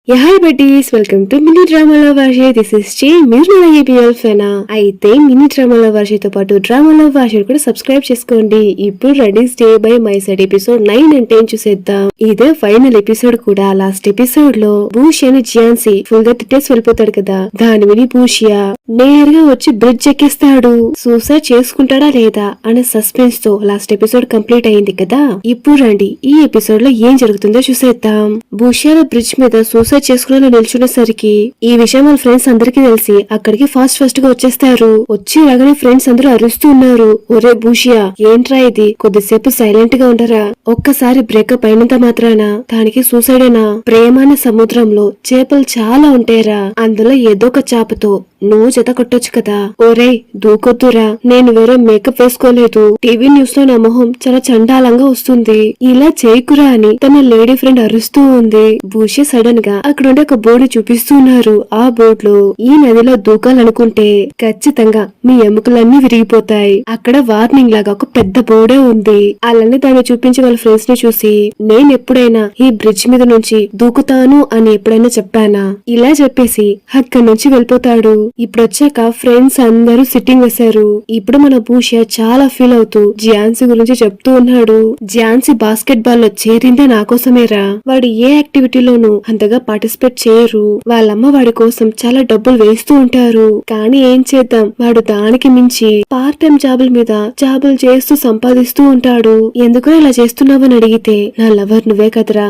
Hi buddies, welcome to mini డ్రామాలో వర్ష. This is చే. మీరు నా ఏబిఎల్ ఫెనా అయితే మినీ డ్రామాలో వర్షతో పాటు డ్రామాలో వర్ష కూడా సబ్స్క్రైబ్ చేసుకోండి. ఇప్పుడు ready stay by my side episode 9 and 10 చూసేద్దాం. ఇదే ఫైనల్ ఎపిసోడ్ కూడా. లాస్ట్ ఎపిసోడ్ లో భూషి అని జియాన్సీ ఫుల్ గా తిట్టేసి వెళ్ళిపోతాడు కదా. దాని విని భూషియా నేరుగా వచ్చి బ్రిడ్జ్ ఎక్కిస్తాడు. సూసైడ్ చేసుకుంటాడా లేదా అనే సస్పెన్స్ తో లాస్ట్ ఎపిసోడ్ కంప్లీట్ అయింది కదా. ఇప్పుడు రండి ఈ ఎపిసోడ్ లో ఏం జరుగుతుందో చూసేద్దాం. భూషియా బ్రిడ్జ్ మీద సూసైడ్ చేసుకుని నిల్చునేసరికి ఈ విషయం వాళ్ళ ఫ్రెండ్స్ అందరికీ తెలిసి అక్కడికి ఫాస్ట్ గా వచ్చేస్తారు. వచ్చి రాగానే ఫ్రెండ్స్ అందరూ అరుస్తూ ఉన్నారు. ఒరే భూషియా, ఏంట్రా ఇది, కొద్దిసేపు సైలెంట్ గా ఉండరా? ఒక్కసారి బ్రేకప్ అయినంత మాత్రాన దానికి సూసైడేనా? ప్రేమాన సముద్రంలో చేపలు చాలా ఉంటాయరా, అందులో ఏదో ఒక చేపతో నువ్వు జత కొట్టొచ్చు కదా. ఓరే దూకొద్దురా, నేను వేరే మేకప్ వేసుకోలేదు. టీవీ న్యూస్ లో నా మొహం చాలా చండాలంగా వస్తుంది, ఇలా చేయకురా అని తన లేడీ ఫ్రెండ్ అరుస్తూ ఉంది. భూషి సడన్ గా అక్కడుండే ఒక బోర్డు చూపిస్తున్నారు. ఆ బోర్డు లో ఈ నదిలో దూకాలనుకుంటే ఖచ్చితంగా మీ ఎముకలన్నీ విరిగిపోతాయి. అక్కడ వార్నింగ్ లాగా ఒక పెద్ద బోర్డే ఉంది. అలానే దాన్ని చూపించి వాళ్ళ ఫ్రెండ్స్ ని చూసి, నేను ఎప్పుడైనా ఈ బ్రిడ్జ్ మీద నుంచి దూకుతాను అని ఎప్పుడైనా చెప్పానా? ఇలా చెప్పేసి అక్కడి నుంచి వెళ్ళిపోతాడు. ఇప్పుడు వచ్చాక ఫ్రెండ్స్ అందరూ సిట్టింగ్ వేశారు. ఇప్పుడు మన భూష చాలా ఫీల్ అవుతూ జియాన్సీ గురించి చెప్తూ ఉన్నాడు. జియాన్సీ బాస్కెట్ బాల్ లో చేరిందే నా కోసమేరా. వాడు ఏ యాక్టివిటీలోనూ అంతగా పార్టిసిపేట్ చేయరు. వాళ్ళమ్మ వాడి కోసం చాలా డబ్బులు వేస్తూ ఉంటారు. కానీ ఏం చేద్దాం, వాడు దానికి మించి పార్ట్ టైం జాబుల మీద జాబులు చేస్తూ సంపాదిస్తూ ఉంటాడు. ఎందుకు ఇలా చేస్తున్నావని అడిగితే, నా లవర్ నువ్వే కదరా,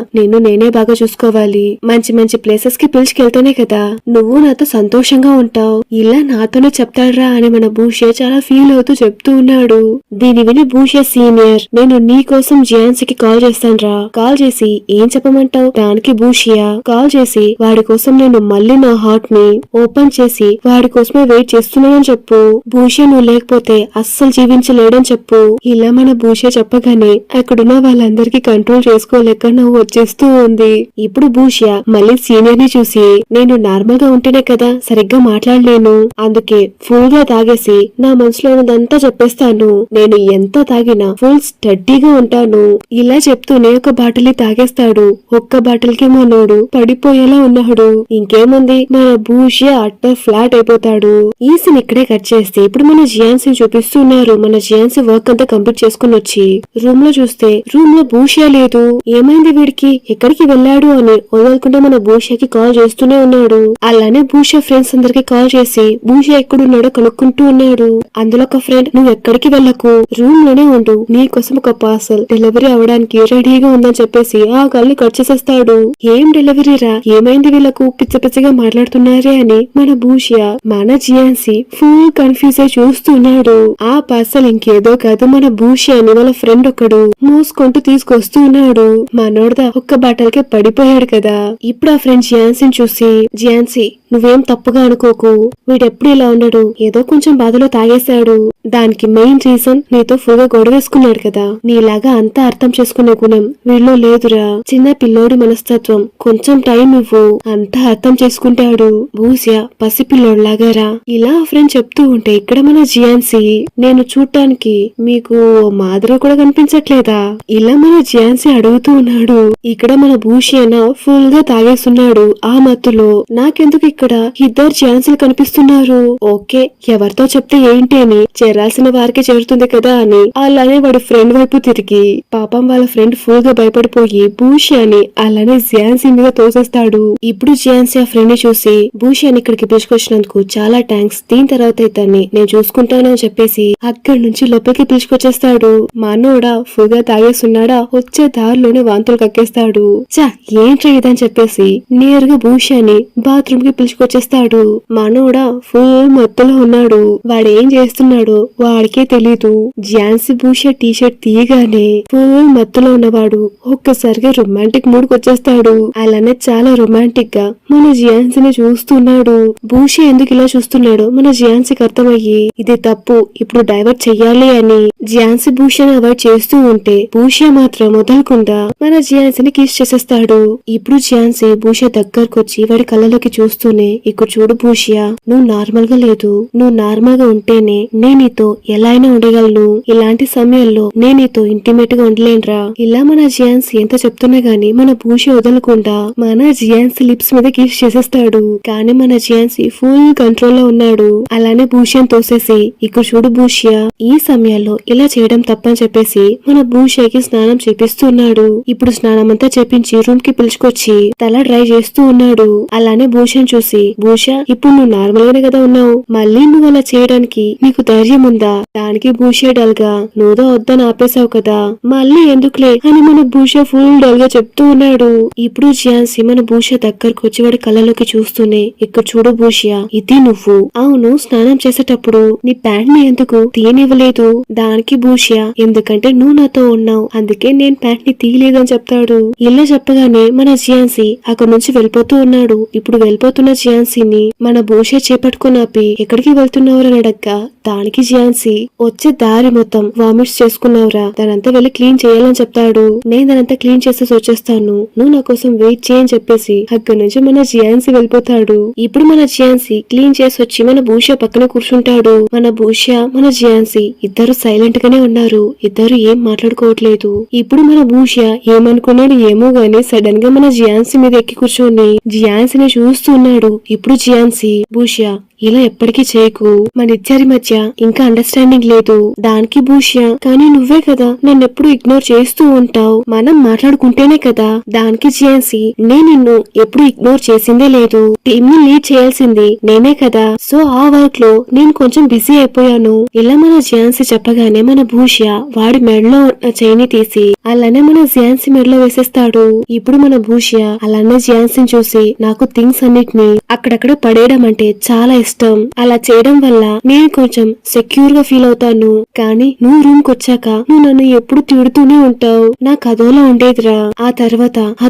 నేనే బాగా చూసుకోవాలి. మంచి మంచి ప్లేసెస్ కి పిలిచికెళ్తేనే కదా నువ్వు నాతో సంతోషంగా ఉంటావు. ఇలా నాతోనే చెప్తాడ్రా అని మన భూష చాలా ఫీల్ అవుతూ చెప్తూ ఉన్నాడు. దీని విని భూష సీనియర్, నేను నీ కోసం జియాన్సీకి కాల్ చేస్తానురా. కాల్ చేసి ఏం చెప్పమంటావు? దానికి భూషియా కాల్ చేసి వాడి కోసం నేను మళ్ళీ నా హార్ట్ ని ఓపెన్ చేసి వాడి కోసమే వెయిట్ చేస్తున్నానని చెప్పు. భూష నువ్వు లేకపోతే అస్సలు జీవించలేడని చెప్పు. ఇలా మన భూష చెప్పగానే అక్కడున్న వాళ్ళందరికీ కంట్రోల్ చేసుకోలేక నవ్వు వచ్చేస్తూ ఉంది. ఇప్పుడు భూష మళ్ళీ సీనియర్ ని చూసి, నేను నార్మల్ గా ఉంటేనే కదా సరిగ్గా మాట్లాడలేను, అందుకే ఫుల్ గా తాగేసి నా మనసులో ఉన్నదంతా చెప్పేస్తాను. నేను ఎంత తాగినా ఫుల్ స్టడీగా ఉంటాను. ఇలా చెప్తూనే ఒక బాటిల్ తాగేస్తాడు. ఒక్క బాటిల్ కి మనోడు పడిపోయేలా ఉన్నాడు. ఇంకేముంది, మన భూష అట్ట ఫ్లాట్ అయిపోతాడు. ఈ సీన్ ఇక్కడే కట్ చేస్తే ఇప్పుడు మన జియాన్సీ చూపిస్తున్నారు. మన జియాన్సీ వర్క్ అంతా కంప్లీట్ చేసుకుని వచ్చి రూమ్ లో చూస్తే రూమ్ లో భూష లేదు. ఏమైంది వీడికి, ఎక్కడికి వెళ్ళాడు అని వదలకుండా మన భూషకి కాల్ చేస్తూనే ఉన్నాడు. అలానే భూష ఫ్రెండ్స్ అందరికి కాల్ చేసి భూష ఎక్కడున్నాడో కనుక్కుంటూ ఉన్నాడు. అందులో ఒక ఫ్రెండ్, నువ్వు ఎక్కడికి వెళ్ళకు, రూమ్ లోనే ఉండు, నీ కోసం ఒక పార్సల్ డెలివరీ అవడానికి రెడీగా ఉందని చెప్పేసి ఆ కాల్ని కట్ చేసేస్తాడు. ఏం డెలివరీ రా, ఏమైంది వీళ్ళకు, పిచ్చగా మాట్లాడుతున్నారే అని మన భూష మన జియాన్సీ ఫుల్ కన్ఫ్యూజ్ అయి చూస్తున్నాడు. ఆ పార్సల్ ఇంకేదో కాదు, మన భూష అని వాళ్ళ ఫ్రెండ్ ఒకడు మోసుకుంటూ తీసుకొస్తూ ఉన్నాడు. మనోడదా ఒక్క బాటలకే పడిపోయాడు కదా. ఇప్పుడు ఆ ఫ్రెండ్ జియాన్సీని చూసి, జియాన్సీ నువ్వేం తప్పుగా అనుకోకు, వీడెప్పుడు ఇలా ఉండడు, ఏదో కొంచెం బాధలో తాగేశాడు. దానికి మెయిన్ రీజన్ నీతో ఫుల్ గా గొడవ వేసుకున్నాడు కదా. నీలాగా అంతా అర్థం చేసుకునే గుణం వీళ్ళలో లేదురా. చిన్న పిల్లోడి మనస్తత్వం, కొంచెం టైం ఇవ్వు, అంతా అర్థం చేసుకుంటాడు. భూస్య పసిపిల్లోడ్లాగారా. ఇలా ఫ్రెండ్ చెప్తూ ఉంటే ఇక్కడ మన జియాన్సీ, నేను చూడటానికి మీకు మాదిరి కూడా కనిపించట్లేదా? ఇలా మన జియాన్సీ అడుగుతూ ఉన్నాడు. ఇక్కడ మన భూషణ ఫుల్ గా తాగేస్తున్నాడు. ఆ మత్తులో నాకెందుకు ఇక్కడ ఇద్దరు జియాన్సీలు కనిపిస్తున్నారు? ఓకే, ఎవరితో చెప్తే ఏంటి అని చేరాల్సిన వారికి చేరుతుంది కదా అని అలానే వాడి ఫ్రెండ్ వైపు తిరిగి, పాపం వాళ్ళ ఫ్రెండ్ ఫుల్ గా భయపడిపోయి భూషి అని అలానే జియాన్సీ మీద తోసేస్తాడు. ఇప్పుడు జియాన్సీ ఆ ఫ్రెండ్ ని చూసి, భూషి అని ఇక్కడికి పిలుచుకొచ్చినందుకు చాలా థ్యాంక్స్, దీని తర్వాత ఇతన్ని నేను చూసుకుంటాను అని చెప్పేసి అక్కడి నుంచి లోపలికి పిలుచుకొచ్చేస్తాడు. మనోడా ఫుల్ గా తాగేస్తున్నాడా, వచ్చే దారిలోనే వాంతులు కక్కేస్తాడు. చా ఏంట్రా ఇదని చెప్పేసి నేరుగా భూషి అని బాత్రూమ్ కి పిలుచుకొచ్చేస్తాడు. మనోడా ఫుల్ మత్తులో ఉన్నాడు. వాడేం చేస్తున్నాడో వాడికే తెలీదు. ఝాన్సీ భూష టీ షర్ట్ తీయగానే ఫుల్ మత్తులో ఉన్నవాడు ఒక్కసారిగా రొమాంటిక్ మూడ్ వచ్చేస్తాడు. అలానే చాలా రొమాంటిక్ గా మన ఝాన్సీని చూస్తున్నాడు. భూష ఎందుకు ఇలా చూస్తున్నాడో మన ఝాన్సీకి అర్థమయ్యి, ఇది తప్పు, ఇప్పుడు డైవర్ట్ చెయ్యాలి అని ఝాన్సీ భూషని అవాయిడ్ చేస్తూ ఉంటే భూష మాత్రం వదలకుండా మన ఝాన్సీని కిస్ చేసేస్తాడు. ఇప్పుడు ఝాన్సీ భూష దగ్గరకొచ్చి వాడి కళ్ళలోకి చూస్తూనే, ఇక్కడ చూడు భూషియా, నువ్వు నార్మల్ గా లేదు, నువ్వు నార్మల్ గా ఉంటేనే నేను ఈ నీతో ఎలా అయినా ఉండగలను, ఇలాంటి సమయంలో నేను నీతో ఇంటిమేట్ గా ఉండలేనురా. ఇలా మన జియాన్స్ ఎంత చెప్తున్నా గానీ మన భూషి వదలకుండా మన జియాన్స్ లిప్స్ మీద కిస్ చేసేస్తాడు. కానీ మన జియాన్స్ ఫుల్ కంట్రోల్ లో ఉన్నాడు. అలానే భూషియన్ తోసేసి ఇక్కడ చూడు భూషియా, ఈ సమయాల్లో ఇలా చేయడం తప్పని చెప్పేసి మన భూషియాకి స్నానం చేపిస్తున్నాడు. ఇప్పుడు స్నానం అంతా చేపించి రూమ్ కి పిలుచుకొచ్చి తల డ్రై చేస్తూ ఉన్నాడు. అలానే భూషియన్ చూసి, భూషా ఇప్పుడు నువ్వు నార్మల్ గానే కదా ఉన్నావు, మళ్ళీ నువ్వు అలా చేయడానికి నీకు ధైర్యం ఉందా? దానికి భూషియా డల్ గా, నువ్వుదో వద్దని ఆపేశావు కదా, మళ్ళీ ఎందుకులే అని మన భూషియా ఫుల్ డల్ గా చెప్తూ ఉన్నాడు. ఇప్పుడు జియాన్సీ మన భూషియా దగ్గరకు వచ్చి వాడి కళ్ళలోకి చూస్తూనే, ఇక్కడ చూడు భూషియా, ఇది నువ్వు. అవును, స్నానం చేసేటప్పుడు నీ ప్యాంట్ ని ఎందుకు తీయనివ్వలేదు? దానికి భూషియా, ఎందుకంటే నువ్వు నాతో ఉన్నావు, అందుకే నేను ప్యాంట్ ని తీయలేదు అని చెప్తాడు. ఇలా చెప్పగానే మన జియాన్సీ అక్కడి నుంచి వెళ్ళిపోతూ ఉన్నాడు. ఇప్పుడు వెళ్ళిపోతున్న జియాన్సీని మన భూషియా చేపట్టుకుని ఆపి, ఎక్కడికి వెళ్తున్నావురా అడగ్గా, దానికి జియాన్సీ, వచ్చే దారి మొత్తం వామిట్స్ చేసుకున్నావురా, దానంతా వెళ్ళి క్లీన్ చేయాలని చెప్తాడు. నేను దానంతా క్లీన్ చేసేసి వచ్చేస్తాను, నువ్వు నా కోసం వెయిట్ చేయని చెప్పేసి అక్కడి నుంచి మన జియాన్సీ వెళ్ళిపోతాడు. ఇప్పుడు మన జియాన్సీ క్లీన్ చేసి వచ్చి మన భూషియా పక్కన కూర్చుంటాడు. మన భూషియా మన జియాన్సీ ఇద్దరు సైలెంట్ గానే ఉన్నారు. ఇద్దరు ఏం మాట్లాడుకోవట్లేదు. ఇప్పుడు మన భూషియా ఏమనుకున్నాడు ఏమో గానీ సడన్ గా మన జియాన్సీ మీద ఎక్కి కూర్చొని జియాన్సీని చూస్తున్నాడు. ఇప్పుడు జియాన్సీ, భూషియా ఇలా ఎప్పటికీ చేయకు, మన ఇద్దరి మధ్య ఇంకా అండర్స్టాండింగ్ లేదు. దానికి భూషియా, కానీ నువ్వే కదా నన్నెప్పుడు ఇగ్నోర్ చేస్తూ ఉంటావు, మనం మాట్లాడుకుంటేనే కదా. దానికి జియాన్సీ, నేను నిన్ను ఎప్పుడు ఇగ్నోర్ చేసిందే లేదు, టీమ్ ని లీడ్ చేయాల్సింది నేనే కదా, సో ఆ వర్క్ లో నేను కొంచెం బిజీ అయిపోయాను. ఇలా మన జియాన్సీ చెప్పగానే మన భూషియా వాడి మెడలో ఉన్న చైని తీసి అలానే మన జియాన్సీ మెడలో వేసేస్తాడు. ఇప్పుడు మన భూషియా అలానే జియాన్సీని చూసి, నాకు థింగ్స్ అన్నిటిని అక్కడక్కడ పడేయడం అంటే చాలా ఇష్టం, అలా చేయడం వల్ల నేను కొంచెం సెక్యూర్ గా ఫీల్ అవుతాను, కానీ నువ్వు రూమ్ కొచ్చాక నువ్వు నన్ను ఎప్పుడు తిడుతూనే ఉంటావు, నాకు అదోలా ఉండేదిరా. ఆ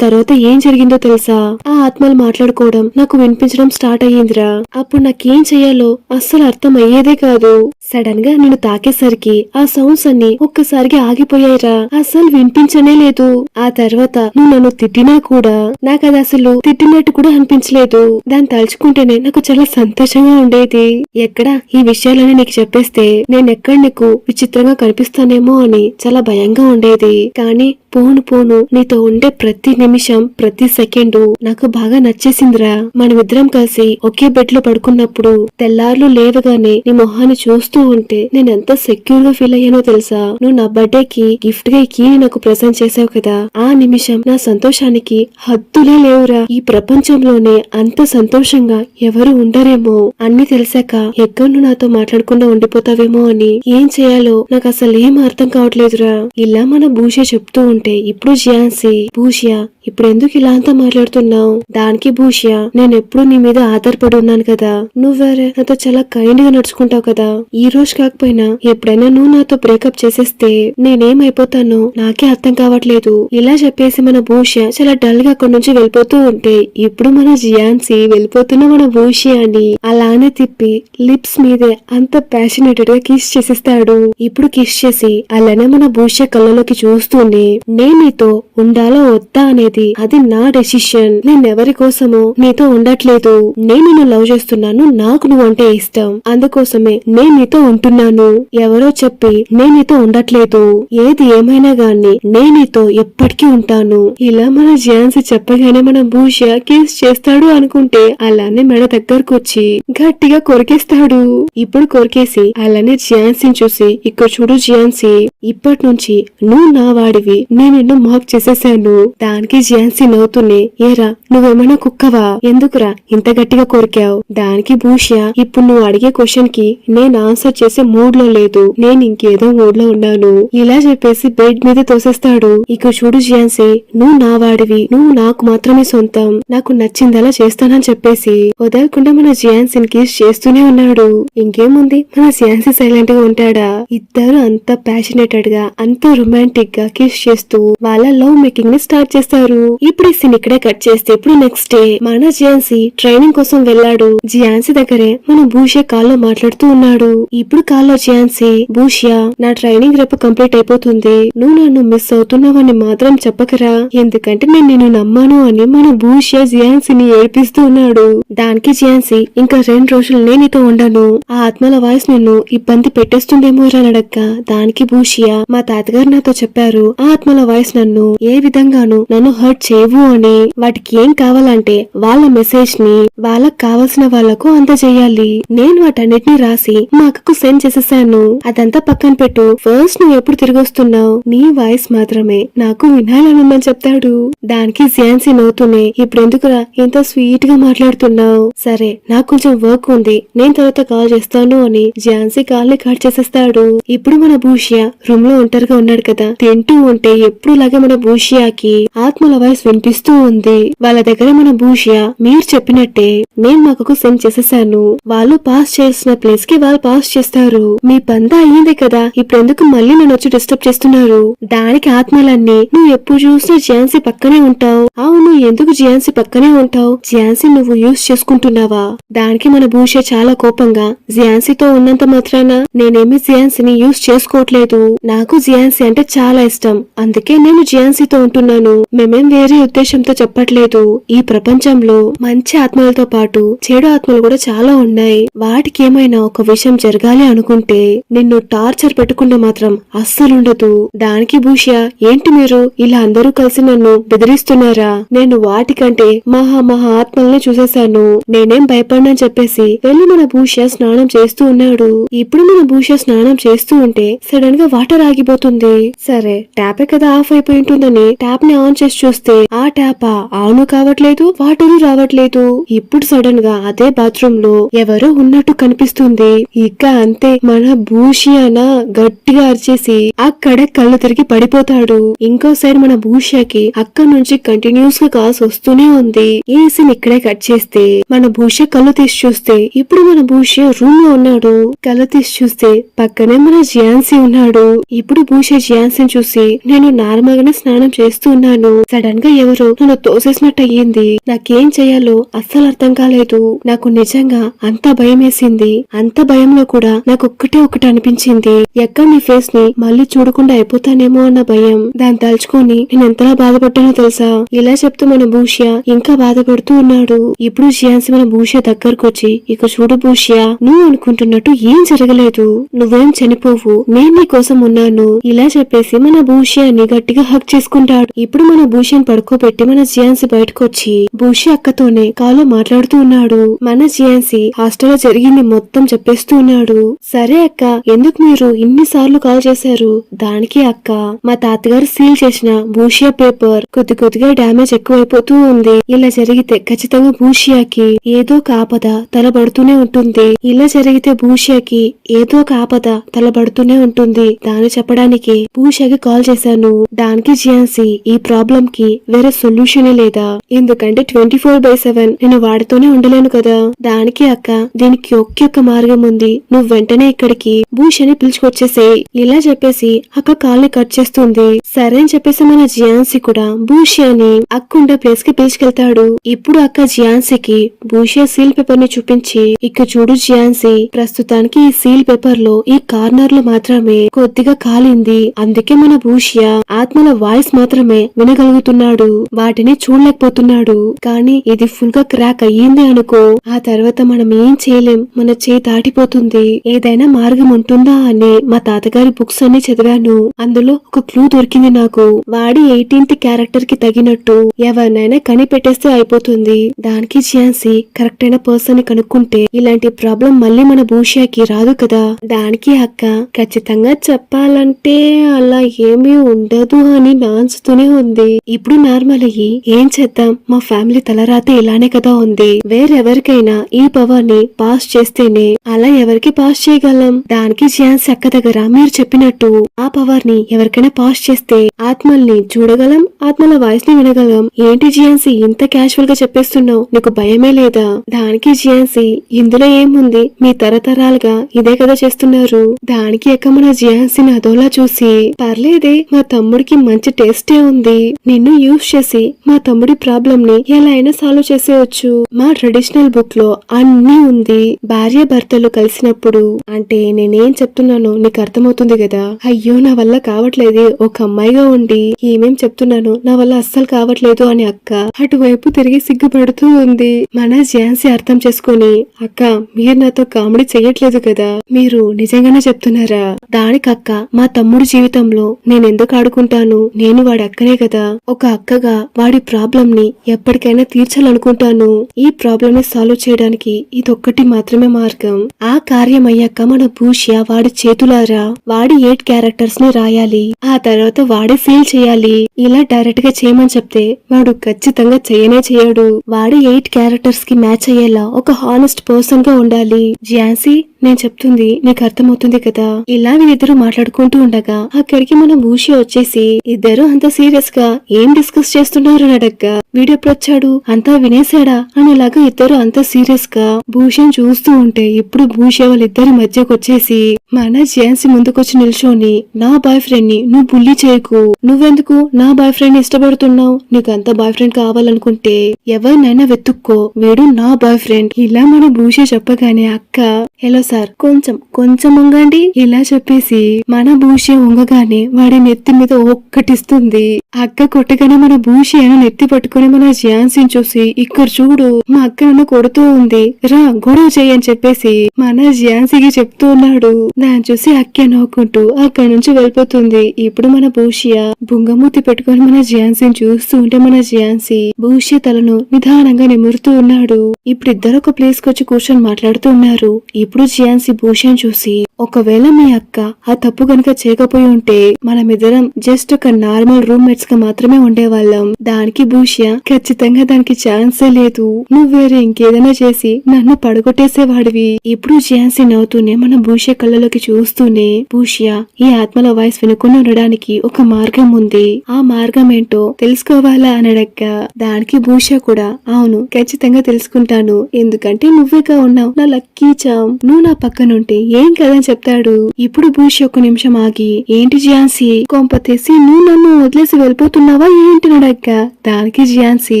తర్వాత ఏం జరిగిందో తెలుసా? ఆ ఆత్మలు మాట్లాడుకోవడం నాకు వినిపించడం స్టార్ట్ అయ్యిందిరా. అప్పుడు నాకేం చెయ్యాలో అస్సలు అర్థం అయ్యేదే కాదు. సడన్ గా నేను తాకేసరికి ఆ సౌండ్స్ అన్ని ఒక్కసారిగా ఆగిపోయాయిరా, అస్సలు వినిపించనే లేదు. ఆ తర్వాత నువ్వు నన్ను తిట్టినా కూడా నాకు అది అసలు తిట్టినట్టు కూడా అనిపించలేదు. దాన్ని తలుచుకుంటేనే నాకు చాలా సంతోషంగా ఉండేది. ఎక్కడ ఈ విషయాలని నీకు చెప్పేస్తే నేనెక్కడ నీకు విచిత్రంగా కనిపిస్తానేమో అని చాలా భయంగా ఉండేది. కానీ పోను నీతో ఉండే ప్రతి నిమిషం ప్రతి సెకండ్ నాకు బాగా నచ్చేసిందిరా. మనమిద్దరం కలిసి ఒకే బెడ్ లో పడుకున్నప్పుడు తెల్లార్లు లేవగానే నీ మొహాన్ని చూస్తూ ఉంటే నేను ఎంత సెక్యూర్ గా ఫీల్ అయ్యానో తెలుసా? నువ్వు నా బర్త్డే కి గిఫ్ట్ గా ఈ కీని నాకు ప్రెజెంట్ చేసావు కదా, ఆ నిమిషం నా సంతోషానికి హద్దులే లేవురా. ఈ ప్రపంచంలోనే అంత సంతోషంగా ఎవరు ఉండరేమో. అన్ని తెలిసాక ఎక్కడ నువ్వు నాతో మాట్లాడకుండా ఉండిపోతావేమో అని ఏం చేయాలో నాకు అసలు ఏం అర్థం కావట్లేదురా. ఇలా మన భూషియా చెప్తూ ఉంటే ఇప్పుడు జియాన్సీ, భూషియా ఇప్పుడు ఎందుకు ఇలా అంతా మాట్లాడుతున్నావు? దానికి భూషియా, నేను ఎప్పుడు నీ మీద ఆధారపడి ఉన్నాను కదా, నువ్వేరే నాతో చాలా కైండ్ గా నడుచుకుంటావు కదా, ఈ రోజు కాకపోయినా ఎప్పుడైనా నువ్వు నాతో బ్రేకప్ చేసేస్తే నేనేమైపోతానో నాకే అర్థం కావట్లేదు. ఇలా చెప్పేసి మన భూషియా చాలా డల్ గా అక్కడి నుంచి వెళ్ళిపోతూ ఉంటే ఇప్పుడు మన జియాన్సీ వెళ్ళిపోతున్న మన భూషియాని అలానే తిప్పి లిప్స్ మీదే అంత ప్యాషనేటెడ్ గా కిస్ చేసేస్తాడు. ఇప్పుడు కిస్ చేసి అలానే మన భూషియా కళ్ళలోకి చూస్తూనే, నేను నీతో ఉండాలో వద్దా అనేది అది నా డెసిషన్, నేనెవరి కోసమో నీతో ఉండట్లేదు, నేను నిన్ను లవ్ చేస్తున్నాను, నాకు నువ్వు అంటే ఇష్టం, అందుకోసమే నేను నీతో ఉంటున్నాను, ఎవరో చెప్పి నేను నీతో ఉండట్లేదు, ఏది ఏమైనా గాని నేను నీతో ఎప్పటికీ ఉంటాను. ఇలా మన జియాన్సీ చెప్పగానే మన భూషియా కిస్ చేస్తాడు అనుకుంటే అలానే మెడ దగ్గరకు వచ్చి గట్టిగా కొరికేస్తాడు. ఇప్పుడు కొరికేసి అలానే జియాన్సీని చూసి, ఇక్కడ చూడు జియాన్సీ, ఇప్పటి నుంచి నువ్వు నా వాడివి, నేను నిన్ను మార్క్ చేసేసాను. దానికి జియాన్సీ నవ్వుతూనే, ఏరా నువ్వేమైనా కుక్కవా, ఎందుకురా ఇంత గట్టిగా కొరికావు? దానికి భూషియా, ఇప్పుడు నువ్వు అడిగే క్వశ్చన్ కి నేను ఆన్సర్ చేసే మూడ్ లో లేదు, నేను ఇంకేదో మూడ్ లో ఉన్నాను. ఇలా చెప్పేసి బెడ్ మీద తోసేస్తాడు. ఇక చూడు జియాన్సీ, నువ్వు నా వాడివి, నువ్వు నాకు మాత్రమే సొంతం, నాకు నచ్చిందలా చేస్తానని చెప్పేసి వదలకుండా మన జియాన్సీని కిస్ చేస్తూనే ఉన్నాడు. ఇంకేముంది, మన జియాన్సీ సైలెంట్ గా ఉంటాడా? ఇద్దరు అంత ప్యాషనేటెడ్ గా అంత రొమాంటిక్ గా కిస్ చేస్తూ చేస్తూ వాళ్ళ లవ్ మేకింగ్ ని స్టార్ట్ చేస్తారు. ఇప్పుడు ఈ సీన్ ఇక్కడే కట్ చేస్తే ఇప్పుడు నెక్స్ట్ డే మన జియాన్సీ ట్రైనింగ్ కోసం వెళ్ళాడు. జియాన్సీ దగ్గరే మన భూషియా కాల్లో మాట్లాడుతూ ఉన్నాడు. ఇప్పుడు కాల్లో జియాన్సీ, భూషియా నా ట్రైనింగ్ రేపు కంప్లీట్ అయిపోతుంది, నువ్వు నన్ను మిస్ అవుతున్నావని మాత్రం చెప్పకరా, ఎందుకంటే నేను నిన్ను నమ్మాను అని మన భూషియా జియాన్సీని ఏడిపిస్తూ ఉన్నాడు. దానికి జియాన్సీ ఇంకా 2 రోజులు నేను నీతో ఉండను, ఆ ఆత్మల వాయిస్ నిన్ను ఇబ్బంది పెట్టేస్తుందేమో అనడక్క. దానికి భూషియా మా తాతగారు నాతో చెప్పారు, ఆ ఆత్మల వాయిస్ నన్ను ఏ విధంగానూ నన్ను హర్ట్ చేయవు అని, వాటికి ఏం కావాలంటే వాళ్ళ మెసేజ్ ని వాళ్ళకు కావలసిన వాళ్లకు అందజేయాలి. నేను వాటన్నిటిని రాసి మా అక్కకు సెండ్ చేసేసాను, అదంతా పక్కన పెట్టు, ఫస్ట్ నువ్వు ఎప్పుడు తిరిగి వస్తున్నావు, నీ వాయిస్ మాత్రమే నాకు వినాలనుందని చెప్తాడు. దానికి జియాన్సీ నవ్వుతూనే ఇప్పుడెందుకురా ఇంత స్వీట్ గా మాట్లాడుతున్నావు, సరే నాకు కొంచెం వర్క్ ఉంది నేను తర్వాత కాల్ చేస్తాను అని జియాన్సీ కాల్ ని కట్ చేసేస్తాడు. ఇప్పుడు మన భూషియా రూమ్ లో ఒంటరిగా ఉన్నాడు కదా, తింటూ ఉంటే ఎప్పుడు లాగే మన భూషియాకి ఆత్మల వాయిస్ వినిపిస్తూ ఉంది. వాళ్ళ దగ్గర మన భూషియా మీరు చెప్పినట్టే నేను మాకు సెండ్ చేసేసాను, వాళ్ళు పాస్ చేసిన ప్లేస్ కి వాళ్ళు పాస్ చేస్తారు, మీ పందా అయ్యింది కదా ఇప్పుడెందుకు మళ్ళీ నన్ను వచ్చి డిస్టర్బ్ చేస్తున్నారు. దానికి ఆత్మలన్నీ నువ్వు ఎప్పుడు చూసినా జియాన్సీ పక్కనే ఉంటావు, అవును ఎందుకు జియాన్సీ పక్కనే ఉంటావు, జియాన్సీ నువ్వు యూస్ చేసుకుంటున్నావా. దానికి మన భూషియా చాలా కోపంగా జియాన్సీతో ఉన్నంత మాత్రాన నేనేమి జియాన్సీని యూస్ చేసుకోవట్లేదు, నాకు జియాన్సీ అంటే చాలా ఇష్టం, అందుకే నేను జియాన్సీతో ఉంటున్నాను, మేమేం వేరే ఉద్దేశంతో చెప్పట్లేదు, ఈ ప్రపంచంలో మంచి ఆత్మలతో పాటు చెడు ఆత్మలు కూడా చాలా ఉన్నాయి, వాటికి ఏమైనా ఒక విషయం జరగాలి అనుకుంటే నిన్ను టార్చర్ పెట్టుకుంటే మాత్రం అస్సలుండదు. దానికి భూషియా ఏంటి మీరు ఇలా అందరూ కలిసి నన్ను బెదిరిస్తున్నారా, నేను వాటికంటే మహా ఆత్మల్ని చూసేశాను, నేనేం భయపడనని చెప్పేసి వెళ్ళి మన భూషియా స్నానం చేస్తూ ఉన్నాడు. ఇప్పుడు మన భూషియా స్నానం చేస్తూ ఉంటే సడన్ గా వాటర్ ఆగిపోతుంది. సరే ట్యాపే కదా ఆఫ్ అయిపోయి ఉంటుందని ట్యాప్ ని ఆన్ చేసి చూస్తే ఆ ట్యాప్ ఆన్ కావట్లేదు, వాటర్ రావట్లేదు. ఇప్పుడు సడన్ గా అదే బాత్రూమ్ లో ఎవరో ఉన్నట్టు కనిపిస్తుంది. ఇక అంతే మన భూషియానా గట్టిగా అరిచేసి అక్కడ కళ్ళు తిరిగి పడిపోతాడు. ఇంకోసారి మన భూషియాకి అక్కడ నుంచి కంటిన్యూస్ గా కాల్స్ వస్తూనే ఉంది. ఈ సీన్ ఇక్కడే కట్ చేస్తే మన భూషియా కళ్ళు తీసి చూస్తే ఇప్పుడు మన భూషియా రూమ్ లో ఉన్నాడు. కళ్ళు తీసి చూస్తే పక్కనే మన జియాన్సీ ఉన్నాడు. ఇప్పుడు భూషియా జియాన్సీని చూసి నేను నార్మల్ గానే స్నానం చేస్తూ ఉన్నాను, సడన్ గా ఎవరో నన్ను తోసేసినట్టు అయ్యింది, నాకేం చెయ్యాలో అస్సలు అర్థం కాలేదు, నాకు నిజంగా అంత భయం వేసింది, అంత భయంలో కూడా నాకు ఒకటి అనిపించింది, ఎక్కడ నీ ఫేస్ ని మళ్ళీ చూడకుండా అయిపోతానేమో అన్న భయం, దాన్ని తలుచుకొని నేను ఎంతలా బాధపడ్డానో తెలుసా. ఇలా చెప్తూ మన భూషియా ఇంకా బాధపడుతూ ఉన్నాడు. ఇప్పుడు జియాన్సీ మన భూషియా దగ్గరకు వచ్చి ఇక చూడు భూషియా, నువ్వు అనుకుంటున్నట్టు ఏం జరగలేదు, నువ్వేం చనిపోవు, నేను నీ కోసం ఉన్నాను, ఇలా చెప్పేసి మన భూషియాని గట్టిగా హక్ చేసుకుంటాడు. ఇప్పుడు మన భూషియాని పడుకోబెట్టి మన జియాన్సీ బయటకు వచ్చి భూషియా అక్కతోనే కాల్లో మాట్లాడుతూ ఉన్నాడు. మన జియాన్సీ హాస్టల్లో జరిగింది మొత్తం చెప్పేస్తూ ఉన్నాడు. సరే అక్క ఎందుకు మీరు ఇన్నిసార్లు కాల్ చేశారు. దానికి అక్క మా తాతగారు సీల్ చేసిన భూషియా పేపర్ కొద్దిగా డ్యామేజ్ ఎక్కువైపోతూ ఉంది, ఇలా జరిగితే ఖచ్చితంగా భూషియాకి ఏదో ఒక ఆపద తలబడుతూనే ఉంటుంది, ఇలా జరిగితే భూషియాకి ఏదో ఒక ఆపద తలబడుతూనే ఉంటుంది, దాన్ని చెప్పడానికి భూషియాకి కాల్ చేశాను. దానికి జియాన్సీ ఈ ప్రాబ్లం కి వేరే సొల్యూషన్ లేదా, ఎందుకంటే 24/7 నేను వాడితోనే ఉండలేను కదా. దానికి అక్క దీనికి ఒక్క మార్గం ఉంది, నువ్వు వెంటనే ఇక్కడికి భూషియాని పిలుచుకొచ్చేసేయ్, ఇలా చెప్పేసి అక్క కాల్ని కట్ చేస్తుంది. సరే అని చెప్పేసి మన జియాన్సీ కూడా భూషియాని అక్కుండే ప్లేస్ కి పిలుచుకెళ్తాడు. ఇప్పుడు అక్క జియాన్సీకి భూషియా సీల్ పేపర్ ని చూపించి ఇక చూడు జియాన్సీ, ప్రస్తుతానికి ఈ సీల్ పేపర్ లో ఈ కార్నర్ లో మాత్రమే కొద్దిగా కాలింది, అందుకే మన భూషియా ఆత్మల వాయిస్ మాత్రమే వినగలుగుతున్నాడు, వాటిని చూడలేకపోతున్నాడు, కానీ ఇది ఫుల్ గా క్రాక్ అయ్యింది అనుకో, ఆ తర్వాత మనం ఏం చేయలేం, మన చేయి దాటిపోతుంది, ఏదైనా మార్గం ఉంటుందా అని మా తాతగారి బుక్స్ అన్ని చదివాను, అందులో ఒక క్లూ దొరికింది నాకు, వాడి 18th క్యారెక్టర్ కి తగినట్టు ఎవరినైనా కనిపెట్టేస్తే అయిపోతుంది. దానికి జియాన్సీ కరెక్ట్ అయిన పర్సన్ ని కనుక్కుంటే ఇలాంటి ప్రాబ్లం మళ్ళీ మన భూషియాకి రాదు కదా. దానికి అక్క ఖచ్చితంగా చెప్పాలంటే అలా ఏమీ ఉండదు అని నాన్స్తూనే ఉంది. ఇప్పుడు నార్మల్ అయ్యి ఏం చేద్దాం, మా ఫ్యామిలీ తలరాతే ఇలానే కదా ఉంది, వేరెవరికైనా ఈ పవర్ ని పాస్ చేస్తేనే అలా ఎవరికి పాస్ చేయగలం. దానికి జియాన్సీ అక్క దగ్గర మీరు చెప్పినట్టు ఆ పవర్ ని ఎవరికైనా పాస్ చేస్తే ఆత్మల్ని చూడగలం, ఆత్మల వాయిస్ ని వినగలం. ఏంటి జియాన్సీ ఇంత క్యాజువల్ గా చెప్పేస్తున్నావు, నీకు భయమే లేదా. దానికి జియాన్సీ ఇందులో ఏముంది, మీ తరతరాలుగా ఇదే కదా చేస్తున్నారు. దానికి అక్క మన జియాన్సీని అదోలా చూసి పర్లేదే మా తమ్ముడికి మంచి టేస్టే ఉంది. నిన్ను యూజ్ చేసి మా తమ్ముడి ప్రాబ్లం ని ఎలా అయినా సాల్వ్ చేసేయచ్చు. మా ట్రెడిషనల్ బుక్ లో అన్నీ ఉంది. భార్య భర్తలు కలిసినప్పుడు అంటే నేనేం చెప్తున్నానో నీకు అర్థమవుతుంది కదా. అయ్యో నా వల్ల కావట్లేదు, ఒక అమ్మాయిగా ఉండి ఏమేం చెప్తున్నానో నా వల్ల అస్సలు కావట్లేదు అని అక్క అటువైపు తిరిగి సిగ్గుపడుతూ ఉంది. మన ఝాన్సీ అర్థం చేసుకుని, అక్క మీరు నాతో కామెడీ చెయ్యట్లేదు కదా, మీరు నిజంగానే చెప్తున్నారా? దానికక్క, మా తమ్ముడి జీవితంలో నేనెందుకు ఆడుకుంటాను, నేను వాడి అక్కనే కదా. ఒక అక్కగా వాడి ప్రాబ్లం ని ఎప్పటికైనా తీర్చాలనుకుంటాను. ఈ ప్రాబ్లం ని సాల్వ్ చేయడానికి ఇదొక్కటి మాత్రమే మార్గం. ఆ కార్యం అయ్యాక మన భూష్య వాడి చేతులారా వాడి 8 క్యారెక్టర్స్ ని రాయాలి. ఆ తర్వాత వాడే ఫీల్ చేయాలి. ఇలా డైరెక్ట్ గా చేయమని చెప్తే వాడు ఖచ్చితంగా చేయనే చేయడు. వాడి 8 క్యారెక్టర్స్ కి మ్యాచ్ అయ్యేలా ఒక హానెస్ట్ పర్సన్ గా ఉండాలి. ఝాన్సీ నేను చెప్తుంది నీకు అర్థమవుతుంది కదా. ఇలా వీరిద్దరు మాట్లాడుకుంటూ ఉండగా అక్కడికి మన భూష్య వచ్చేసి, ఇద్దరు అంత సీరియస్ గా ఏం డిస్కస్ చేస్తున్నారు అని అడగ్గా, వీడెప్పుడొచ్చాడు అంతా వినేశాడా అనేలాగా ఇద్దరు అంత సీరియస్ గా భూషణ్ చూస్తూ ఉంటే ఇప్పుడు భూష్య వాళ్ళిద్దరి మధ్యకు వచ్చేసి మన ఝాన్సీ ముందుకొచ్చి నిల్చొని, నా బాయ్ ఫ్రెండ్ ని నువ్వు బుల్లి చేయకు, నువ్వెందుకు నా బాయ్ ఫ్రెండ్ ని ఇష్టపడుతున్నావు, నీకు అంత బాయ్ ఫ్రెండ్ కావాలనుకుంటే ఎవరినైనా వెతుక్కో, వీడు నా బాయ్ ఫ్రెండ్. ఇలా మన భూష్య చెప్పగానే అక్క, హలో సార్ కొంచెం ఉంగండి ఇలా చెప్పేసి మన భూష్య ఉంగగానే వాడి నెత్తి మీద ఒక్కటిస్తుంది. అక్క కొట్టగానే మన భూష్యను నెత్తి పట్టుకుని మన ఝాన్సీని చూసి, ఇక్కడ చూడు మా అక్క నన్ను కొడుతూ ఉంది, రా గొడవ చెయ్యని చెప్పేసి మన ఝాన్సీకి చెప్తూ ఉన్నాడు. దాన్ని చూసి అక్క నవ్వుకుంటూ అక్కడి నుంచి వెళ్ళిపోతుంది. ఇప్పుడు మన భూష్య బుంగమూతి పెట్టుకుని మన ఝాన్సీని చూస్తూ ఉంటే మన ఝాన్సీ భూష్య తలను నిదానంగా నిమురుతూ ఉన్నాడు. ఇప్పుడు ఇద్దరు ఒక ప్లేస్ కి వచ్చి కూర్చొని మాట్లాడుతూ ఉన్నారు. ఇప్పుడు ఝాన్సీ భూషణ్ చూసి, ఒకవేళ మీ అక్క ఆ తప్పు గనుక చేయకపోయి ఉంటే మనమిద్దరం జస్ట్ ఒక నార్మల్ రూమ్మేట్స్ గా మాత్రమే ఉండేవాళ్ళం. దానికి భూష్య ఖచ్చితంగా దానికి ఛాన్సే లేదు, నువ్వు వేరే ఇంకేదైనా చేసి నన్ను పడగొట్టేసేవాడివి. ఇప్పుడు ఝాన్సీ నవ్వుతూనే మన భూష్య కళ్ళలోకి చూస్తూనే, భూష్య ఈ ఆత్మల వాయిస్ వినకుండా ఉండడానికి ఒక మార్గం ఉంది, ఆ మార్గం ఏంటో తెలుసుకోవాలా అని అడగ్గా, దానికి భూష్య కూడా, అవును ఖచ్చితంగా తెలుసుకుంటాను, ఎందుకంటే నువ్వేగా ఉన్నావు నా లక్కీ చామ్, నువ్వు నా పక్కనుంటే ఏం కదని చెప్తాడు. ఇప్పుడు భూష్య ఒక నిమిషం ఆగి, ఏంటి ఝాన్సీ కొంపతేసి నువ్వు నన్ను వదిలేసి వెళ్ళిపోతున్నావా ఏంటి అడగ్గా, దానికి ఝాన్సీ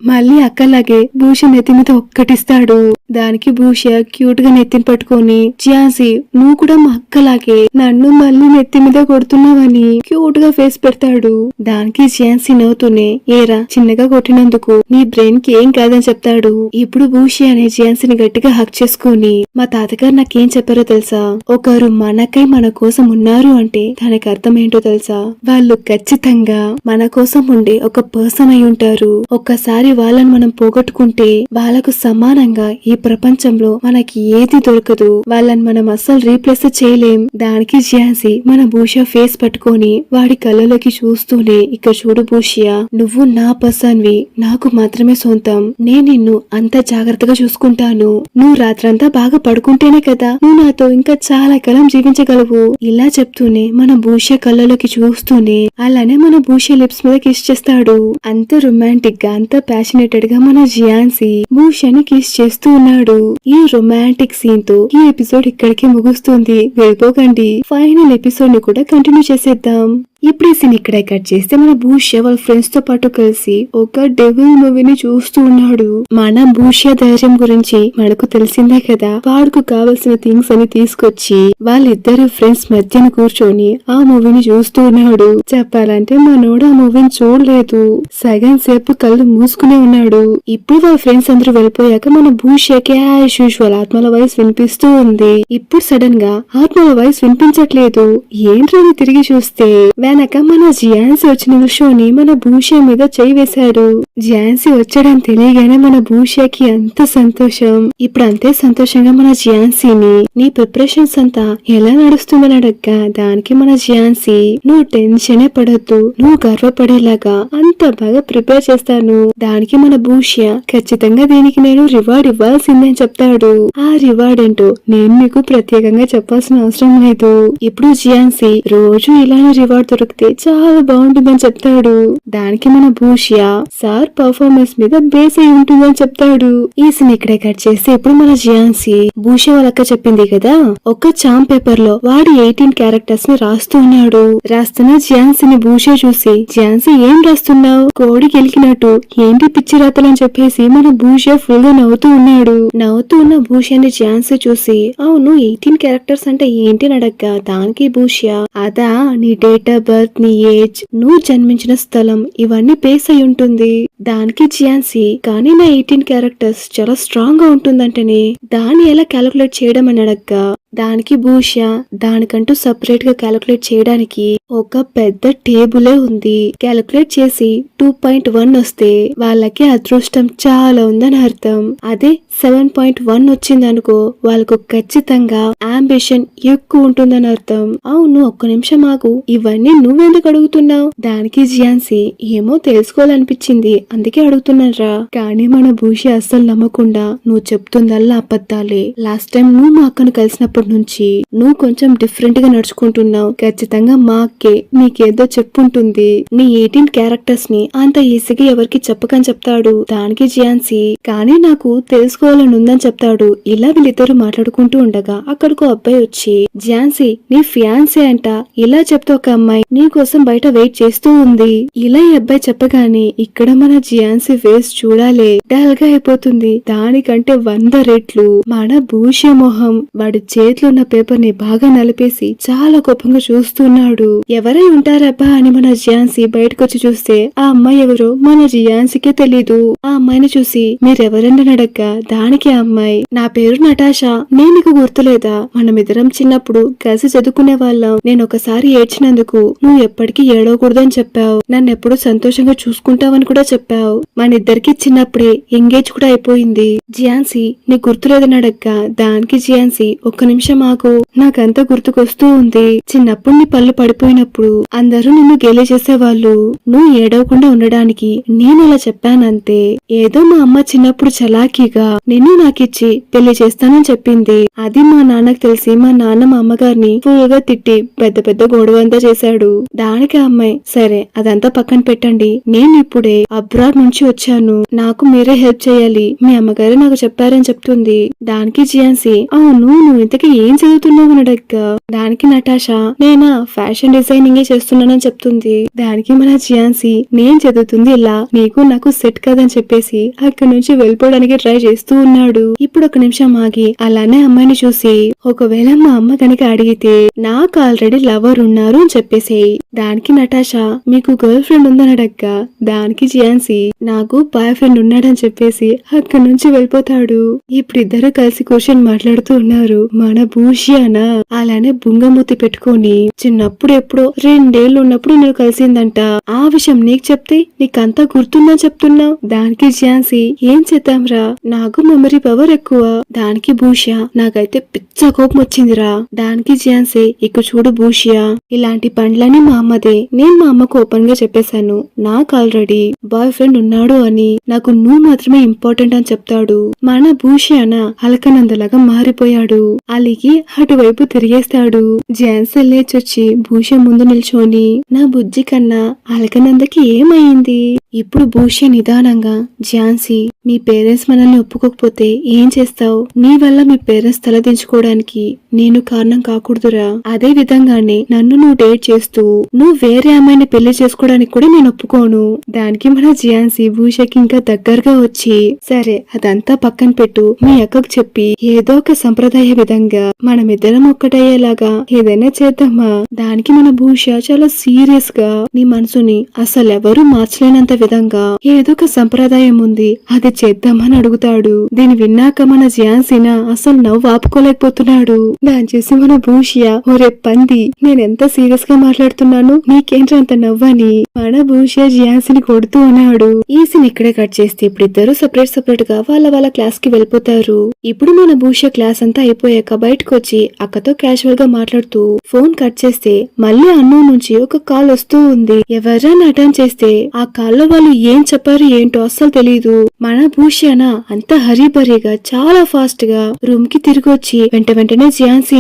మళ్ళీ అక్కలాగే భూష్య నెత్తి మీద ఒక్కటిస్తాడు. దానికి భూష్య క్యూట్ గా నెత్తిని పట్టుకొని, ఝాన్సీ నువ్వు కూడా మా అక్కలాగే నన్ను మళ్ళీ నెత్తి మీద కొడుతున్నావని క్యూట్ గా ఫేస్ పెడతాడు. దానికి ఝాన్సీ నవ్వుతూనే, ఏరా చిన్నగా కొట్టినందుకు నీ బ్రెయిన్ కి ఏం కాదని చెప్తాడు. ఇప్పుడు భూష్య అనే ఝాన్సీని గట్టిగా హక్ చేసుకుని, మా తాతగారు నాకేం చెప్పారో తెలుసా, ఒకరు మనకై మన కోసం ఉన్నారు అంటే దానికి అర్థం ఏంటో తెలుసా, వాళ్ళు ఖచ్చితంగా మన కోసం ఉండే ఒక పర్సన్ అయి ఉంటారు. ఒక్కసారి వాళ్ళని మనం పోగొట్టుకుంటే వాళ్ళకు సమానంగా ఈ ప్రపంచంలో మనకి ఏది దొరకదు, వాళ్ళని మనం అస్సలు రీప్లేస్ చేయలేం. దానికి ఝాన్సీ మన భూష్య ఫేస్ పట్టుకొని వాడి కళ్ళలోకి చూస్తూనే, ఇక్కడ చూడు భూష్య, నువ్వు నా పర్సన్ వి, నాకు మాత్రమే సొంతం, నేను నిన్ను అంత జాగ్రత్తగా చూసుకుంటాను, నువ్వు రాత్రంతా బాగా పడుకుంటేనే కదా నువ్వు నాతో ఇంకా చాలా కాలం జీవించగలవు. ఇలా చెప్తూనే మన భూష్య కళ్ళలోకి చూస్తూనే అలానే మన భూష్య లిప్స్ మీద కిస్ చేస్తాడు. అంత రొమాంటిక్ గా అంత ప్యాషనేటెడ్ గా మన ఝాన్సీ భూష్యని కిస్ చేస్తూ ఉన్నాడు. ఈ రొమాంటిక్ సీన్ తో ఈ ఎపిసోడ్ ఇక్కడికి ముగుస్తుంది. వెళ్ళిపోకండి, ఫైనల్ ఎపిసోడ్ ని కూడా కంటిన్యూ చేసేద్దాం. ఇప్పుడు ఈ సీన్ ఇక్కడ కట్ చేస్తే మన భూష్య వాళ్ళ ఫ్రెండ్స్ తో పాటు కలిసి ఒక డెవిల్ మూవీని చూస్తూ ఉన్నాడు. మన భూష్య ధైర్యం గురించి మనకు తెలిసిందే కదా, వాడుకు కావలసిన థింగ్స్ అని తీసుకొచ్చి వాళ్ళిద్దరు ఫ్రెండ్స్ మధ్యన కూర్చొని ఆ మూవీని చూస్తూ ఉన్నాడు. చెప్పాలంటే మనోడు ఆ మూవీని చూడలేదు, సగం సేపు కళ్ళు మూసుకునే ఉన్నాడు. ఇప్పుడు వాళ్ళ ఫ్రెండ్స్ అందరూ వెళ్ళిపోయాక మన భూష్యకి యాజ్ యూజువల్ ఆత్మల వాయిస్ వినిపిస్తూ ఉంది. ఇప్పుడు సడన్ గా ఆత్మల వాయిస్ వినిపించట్లేదు. ఏంట్రని తిరిగి చూస్తే వెనక మన ఝాన్సీ వచ్చి నిల్చొని మన భూష్య మీద చేయి వేశాడు. ఝాన్సీ వచ్చాడని తెలియగానే మన భూష్యకి అంత సంతోషం. ఇప్పుడు అంతే సంతోషంగా మన ఝాన్సీని, నీ ప్రిపరేషన్స్ అంతా ఎలా నడుస్తుందని అడగ్గా, దానికి మన ఝాన్సీ, నువ్వు టెన్షనే పడద్దు, నువ్వు గర్వపడేలాగా అంత బాగా ప్రిపేర్ చేస్తాను. దానికి మన భూష్య, ఖచ్చితంగా దీనికి నేను రివార్డ్ ఇవ్వాల్సిందని చెప్తాడు. ఆ రివార్డ్ ఏంటో నేను మీకు ప్రత్యేకంగా చెప్పాల్సిన అవసరం లేదు. ఇప్పుడు ఝాన్సీ రోజు ఇలానే రివార్డ్ దొరికితే చాలా బాగుంటుందని చెప్తాడు. దానికి మన భూష్య సార్ పర్ఫార్మెన్స్ మీద బేస్ అయి ఉంటుందని చెప్తాడు. ఈ సీన్ ఇక్కడే కట్ చేస్తే ఇప్పుడు మన ఝాన్సీ భూష్య వాళ్ళక్క చెప్పింది కదా, ఒక చామ్ పేపర్ లో వాడు 18 క్యారెక్టర్స్ ని రాస్తూ ఉన్నాడు. రాస్తున్న ఝాన్సీని భూష్య చూసి, ఝాన్సీ ఏం రాస్తున్నావు, కోడి గెలికినట్టు ఏంటి పిచ్చి రాతలని చెప్పేసి మన భూష్య ఫుల్ గా నవ్వుతూ ఉన్నాడు. నవ్వుతూ ఉన్న భూష్యని ఝాన్సీ చూసి, అవును 18 క్యారెక్టర్స్ అంటే ఏంటి అడగ్గా, దానికి భూష్య అదా నీ డేట్ ఆఫ్ బర్త్, నీ ఏజ్, నువ్వు జన్మించిన స్థలం ఇవన్నీ బేస్ అయి ఉంటుంది. దానికి ఝాన్సీ కానీ నా 18 క్యారెక్టర్స్ చాలా స్ట్రాంగ్ గా ఉంటుందంటేనే దాన్ని ఎలా క్యాలిక్యులేట్ చేయడం అని అడగ్గా, దానికి భూష్య దానికంటూ సపరేట్ గా క్యాలిక్యులేట్ చేయడానికి ఒక పెద్ద టేబులే ఉంది. క్యాలిక్యులేట్ చేసి 2.1 వస్తే వాళ్ళకి అదృష్టం చాలా ఉందని అర్థం. అదే 7.1 వచ్చింది అనుకో వాళ్ళకు ఖచ్చితంగా అంబిషన్ ఎక్కువ ఉంటుందని అర్థం. అవును ఒక్క నిమిషం ఆగు, ఇవన్నీ నువ్వెందుకు అడుగుతున్నావు? దానికి ఝాన్సీ ఏమో తెలుసుకోవాలనిపించింది అందుకే అడుగుతున్నారా. కానీ మన భూష్య అస్సలు నమ్మకుండా, నువ్వు చెప్తుందల్లా అబద్ధాలే. లాస్ట్ టైం నువ్వు మా అక్కను కలిసినప్పుడు నుంచి నువ్వు కొంచెం డిఫరెంట్ గా నడుచుకుంటున్నావు. ఖచ్చితంగా మా అక్కే నీకేదో చెప్పుంటుంది. నీ 18 క్యారెక్టర్స్ ని అంత ఈజీగా ఎవరికి చెప్పకని చెప్తాడు. దానికి ఝాన్సీ కానీ నాకు తెలుసుకోవాలని ఉందని చెప్తాడు. ఇలా వీళ్ళిద్దరు మాట్లాడుకుంటూ ఉండగా అక్కడికో అబ్బాయి వచ్చి, ఝాన్సీ నీ ఫియాన్సీ అంట, ఇలా చెప్తే ఒక అమ్మాయి నీ కోసం బయట వెయిట్ చేస్తూ ఉంది. ఇలా ఈ అబ్బాయి చెప్పగానే ఇక్కడ మన ఝాన్సీ ఫేస్ చూడాలే డల్ గా అయిపోతుంది. దానికంటే 100 రెట్లు మన భూష్య మొహం వాడి చేతిలో ఉన్న పేపర్ ని బాగా నలిపేసి చాలా కోపంగా చూస్తున్నాడు. ఎవరై ఉంటారబ్బా అని మన ఝాన్సీ బయటకొచ్చి చూస్తే ఆ అమ్మాయి ఎవరో మన ఝాన్సీకే తెలీదు. ఆ అమ్మాయిని చూసి మీరెవరని అడగ్గా దానికి ఆ అమ్మాయి, నా పేరు నటాషా, నేను నీకు గుర్తులేదా, మనమిద్దరం చిన్నప్పుడు కలిసి చదువుకునే వాళ్ళం. నేను ఒకసారి ఏడ్చినందుకు నువ్వు ఎప్పటికీ ఏడవకూడదని చెప్పావు, నన్ను ఎప్పుడు సంతోషంగా చూసుకుంటావని కూడా చెప్పావు. మన ఇద్దరికి చిన్నప్పుడే ఎంగేజ్ కూడా అయిపోయింది. ఝాన్సీ నీ గుర్తులేదని అడగ్గా దానికి ఝాన్సీ ఒక్క నిమిషం ఆగు, నాకంతా గుర్తుకొస్తూ ఉంది. చిన్నప్పుడు నీ పళ్ళు పడిపోయినప్పుడు అందరూ నిన్ను గేలి చేసేవాళ్ళు. నువ్వు ఏడవకుండా ఉండడానికి నేను అలా చెప్పానంతే. ఏదో మా అమ్మ చిన్నప్పుడు చలాకీగా నిన్ను నాకిచ్చి పెళ్లి చేస్తానని చెప్పింది. అది మా నాన్నకు తెలిసి మా నాన్న మా అమ్మగారిని ఫుల్ గా తిట్టి పెద్ద పెద్ద గొడవ అంతా చేశాడు. దానికి ఆ అమ్మాయి సరే అదంతా పక్కన పెట్టండి, నేను ఇప్పుడే అబ్రాడ్ నుంచి వచ్చాను, నాకు మీరే హెల్ప్ చేయాలి, మీ అమ్మగారే నాకు చెప్పారని చెప్తుంది. దానికి ఝాన్సీ అవును నువ్వు ఇంతకీ ఏం చదువుతున్నావు అని అడగ్గా దానికి నటాషా నేనా ఫ్యాషన్ డిజైనింగ్ చేస్తున్నానని చెప్తుంది. దానికి మన ఝాన్సీ నేను చదువుతుంది ఇలా నీకు నాకు సెట్ కదని చెప్పేసి అక్కడి నుంచి వెళ్ళిపోవడానికి ట్రై చేస్తూ ఉన్నాడు. ఇప్పుడు ఒక నిమిషం ఆగి అలానే అమ్మాయిని చూసి, ఒకవేళ మా అమ్మ కనుక అడిగితే నాకు ఆల్రెడీ లవర్ ఉన్నారు అని చెప్పేసేయి. దానికి నటాషా మీకు గర్ల్ ఫ్రెండ్ ఉందని అడగ్గా దానికి ఝాన్సీ నాకు బాయ్ ఫ్రెండ్ ఉన్నాడని చెప్పేసి అక్కడి నుంచి వెళ్ళిపోతాడు. ఇప్పుడు ఇద్దరు కలిసి కూర్చొని మాట్లాడుతూ ఉన్నారు. మన భూష్యానా అలానే బుంగమూతి పెట్టుకొని చిన్నప్పుడు ఎప్పుడో 2 ఏళ్ళు ఉన్నప్పుడు నేను కలిసిందంట, ఆ విషయం నీకు చెప్తే నీకంతా గుర్తుందని చెప్తున్నావు. దానికి ఝాన్సీ ఏం చేద్దాంరా, నాకు మెమరీ పవర్ ఎక్కువ. దానికి భూష్య నాకైతే పిచ్చ కోపం వచ్చిందిరా. దానికి ఝాన్సీ ఇక చూడు భూష్య, ఇలాంటి పండ్లని మా అమ్మదే, నేను మా అమ్మకు ఓపెన్ గా చెప్పేశాను నాకు ఆల్రెడీ బాయ్ ఫ్రెండ్ ఉన్నాడు అని, నాకు నువ్వు మాత్రమే ఇంపార్టెంట్ అని చెప్తాడు. మన భూష్యాన అలకనందలాగా మారిపోయాడు. అలిగి అటువైపు తిరిగేస్తాడు. ఝాన్సీ లేచొచ్చి భూష్య ముందు నిల్చొని, నా బుజ్జి కన్నా అలకనందకి ఏమైంది? ఇప్పుడు భూష్య నిదానంగా, ఝాన్సీ మీ పేరెంట్స్ మనల్ని ఒప్పుకోకపోతే ఏం చేస్తావు? నీ వల్ల మీ పేరెంట్స్ తలదించుకోవడానికి నేను కారణం కాకూడదురా. అదే విధంగానే నన్ను నువ్వు డేట్ చేస్తూ నువ్వు వేరే అమ్మాయిని పెళ్లి చేసుకోవడానికి కూడా నేను ఒప్పుకోను. దానికి మన ఝాన్సీ భూష్యకి ఇంకా దగ్గరగా వచ్చి, సరే అదంతా పక్కన పెట్టు, మీ అక్కకు చెప్పి ఏదో ఒక సంప్రదాయ విధంగా మనమిద్దరం ఒక్కటయ్యేలాగా ఏదైనా చేద్దామా? దానికి మన భూష్య చాలా సీరియస్ గా, నీ మనసుని అసలెవరూ మార్చలేనంత విధంగా ఏదో ఒక సంప్రదాయం ఉంది, అది చేద్దామని అడుగుతాడు. దీన్ని విన్నాక మన ఝాన్సీన అసలు నవ్వు ఆపుకోలేకపోతున్నాడు. దాని చేసి మన భూష్య, ఒరే పంది నేనెంత సీరియస్ గా మాట్లాడుతున్నాను నీకేంట్రా అంత నవ్వని మన భూష్య ఝాన్సీని కొడుతూ ఉన్నాడు. ఈ సీన్ ఇక్కడే కట్ చేస్తే ఇప్పుడు ఇద్దరు సెపరేట్ గా వాళ్ళ క్లాస్ కి వెళ్ళిపోతారు. ఇప్పుడు మన భూష్య క్లాస్ అంతా అయిపోయాక బయటకు వచ్చి అక్కతో క్యాజువల్ గా మాట్లాడుతూ ఫోన్ కట్ చేస్తే మళ్ళీ అన్ను నుంచి ఒక కాల్ వస్తూ ఉంది. ఎవరైనా అటెండ్ చేస్తే ఆ కాల్లో వాళ్ళు ఏం చెప్పారు ఏంటో అస్సలు తెలీదు. మన భూషణ అంత హరీబరీగా చాలా ఫాస్ట్ గా రూమ్ కి తిరిగి వచ్చి వెంటనే జియాన్సీ